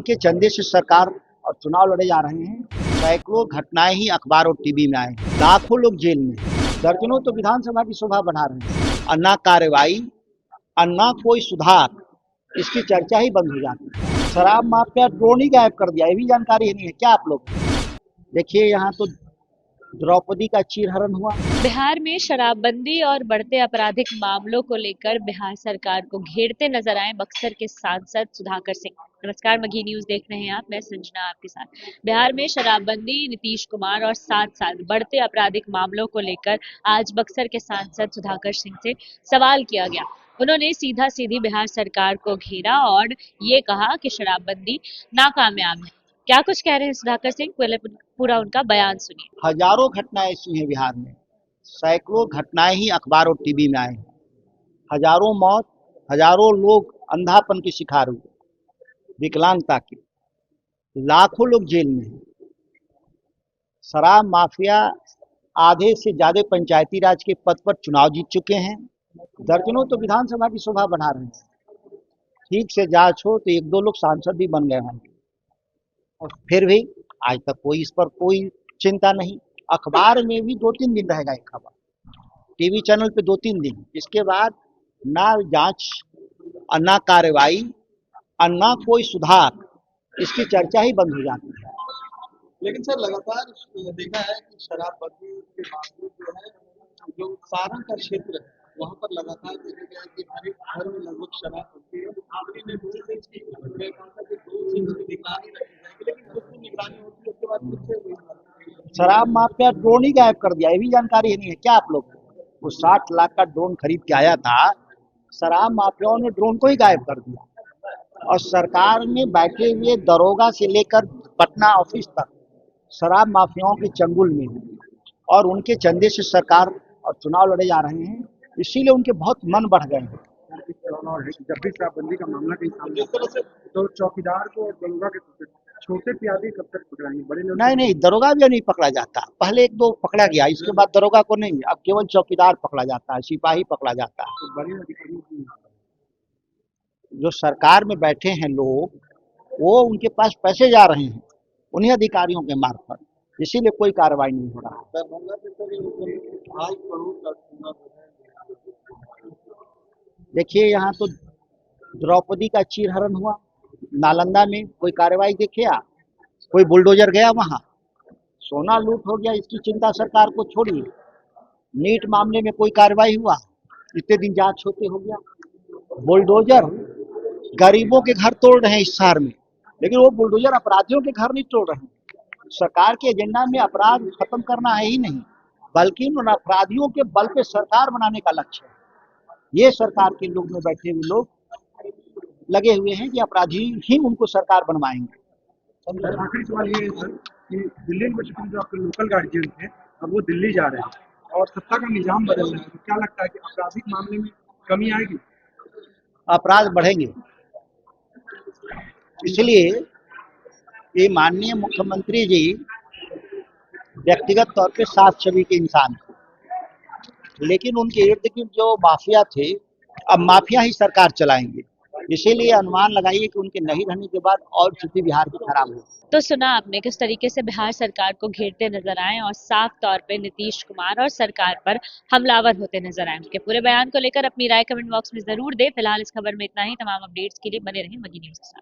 उनके चंदे से सरकार और चुनाव लड़े जा रहे हैं। सैकड़ों घटनाएं ही अखबार और टीवी में आए, लाखों लोग जेल में, दर्जनों तो विधानसभा की शोभा बढ़ा रहे हैं, और ना कार्रवाई और ना कोई सुधार, इसकी चर्चा ही बंद हो जाती है। शराब माफिया ड्रोन ही गायब कर दिया, ये भी जानकारी ही नहीं है क्या आप लोग? देखिए यहाँ तो द्रौपदी का चीरहरण हुआ। बिहार में शराबबंदी और बढ़ते आपराधिक मामलों को लेकर बिहार सरकार को घेरते नजर आए बक्सर के सांसद सुधाकर सिंह। नमस्कार, मघी न्यूज देख रहे हैं आप, मैं संजना आपके साथ। बिहार में शराबबंदी, नीतीश कुमार और साथ साथ बढ़ते आपराधिक मामलों को लेकर आज बक्सर के सांसद सुधाकर सिंह से सवाल किया गया। उन्होंने सीधा सीधी बिहार सरकार को घेरा और ये कहा कि शराबबंदी नाकामयाब है। क्या कुछ कह रहे हैं सुधाकर सिंह, पहले पूरा उनका बयान सुनिए। हजारों घटनाएं ऐसी हैं बिहार में, सैकड़ों घटनाएं ही अखबार और टीवी में आए हैं। हजारों मौत, हजारों लोग अंधापन के शिकार हुए, विकलांगता के, लाखों लोग जेल में हैं। शराब माफिया आधे से ज्यादा पंचायती राज के पद पर चुनाव जीत चुके हैं, दर्जनों तो विधानसभा की शोभा बढ़ा रहे हैं। ठीक से जांच हो तो एक दो लोग सांसद भी बन गए होंगे, और फिर भी आज तक कोई इस पर कोई चिंता नहीं। अखबार में भी 2-3 दिन रहेगा एक खबर, टीवी चैनल पे 2-3 दिन, इसके बाद ना जांच और ना कार्रवाई और ना कोई सुधार, इसकी चर्चा ही बंद हो जाती है। लेकिन सर लगातार देखा है कि शराबबंदी के बावजूद जो है, जो सारण का क्षेत्र है वहाँ पर लगातार देखा गया है कि हर एक घर में लगभग शराब बनती है। आपने ने 2 चीज की, मैं कहा था कि 2 चीज की निगरानी रखी जाएगी, लेकिन कुछ भी निगरानी होती है उसके बाद फिर से वही बात। शराब माफिया ड्रोन ही गायब कर दिया, ये भी जानकारी ही नहीं है क्या आप लोग? वो 60 लाख का ड्रोन खरीद के आया था, शराब माफियाओं ने ड्रोन को ही गायब कर दिया। और सरकार में बैठे हुए दरोगा से लेकर पटना ऑफिस तक शराब माफियाओं के चंगुल में है, और उनके चंदे से सरकार और चुनाव लड़े जा रहे हैं, इसीलिए उनके बहुत मन बढ़ गए हैं। जब भी शराबबंदी का मामला कहीं सामने आता है तो चौकीदार को और दरोगा के छोटे प्यादे कब तक पकड़ाएंगे? बड़े लोग नहीं, दरोगा भी नहीं पकड़ा जाता। पहले 1-2 पकड़ा गया, इसके बाद दरोगा को नहीं, अब केवल चौकीदार पकड़ा जाता है, सिपाही पकड़ा जाता है। तो बड़े अधिकारियों की जो सरकार में बैठे हैं लोग, वो उनके पास पैसे जा रहे हैं उन्हीं अधिकारियों के मार्फत, इसीलिए कोई कार्रवाई नहीं हो रहा है। दरभंगा से तो ये 2.5 करोड़ का सोना जो है। देखिए यहाँ तो द्रौपदी का चीरहरण हुआ, नालंदा में कोई कार्रवाई देखे आप? कोई बुलडोजर गया वहां? सोना लूट हो गया, इसकी चिंता सरकार को छोड़िए। नीट मामले में कोई कार्रवाई हुआ? इतने दिन जांच होते हो गया। बुलडोजर गरीबों के घर तोड़ रहे हैं इस शहर में, लेकिन वो बुलडोजर अपराधियों के घर नहीं तोड़ रहे हैं। सरकार के एजेंडा में अपराध खत्म करना है ही नहीं, बल्कि उन अपराधियों के बल पे सरकार बनाने का लक्ष्य है। ये सरकार के लोग में बैठे हुए लोग लगे हुए हैं कि अपराधी ही उनको सरकार बनवाएंगे। आखिरी सवाल ये है सर कि दिल्ली यूनिवर्सिटी जो आपके लोकल गार्जियन थे, अब वो दिल्ली जा रहे हैं और सत्ता का निजाम बदल रहा है, तो क्या लगता है कि आपराधिक मामले में कमी आएगी? अपराध बढ़ेंगे, इसलिए ये माननीय मुख्यमंत्री जी व्यक्तिगत तौर पे साफ छवि के इंसान थे, लेकिन उनके इर्द गिर्द जो माफिया थे, अब माफिया ही सरकार चलाएंगे। इसीलिए अनुमान लगाइए कि उनके नहीं रहने के बाद और स्थिति बिहार की खराब होगी। तो सुना आपने किस तरीके से बिहार सरकार को घेरते नजर आए और साफ तौर पे नीतीश कुमार और सरकार पर हमलावर होते नजर आए। उनके पूरे बयान को लेकर अपनी राय कमेंट बॉक्स में जरूर दे। फिलहाल इस खबर में इतना ही। तमाम अपडेट्स के लिए बने रहें मगी न्यूज के साथ।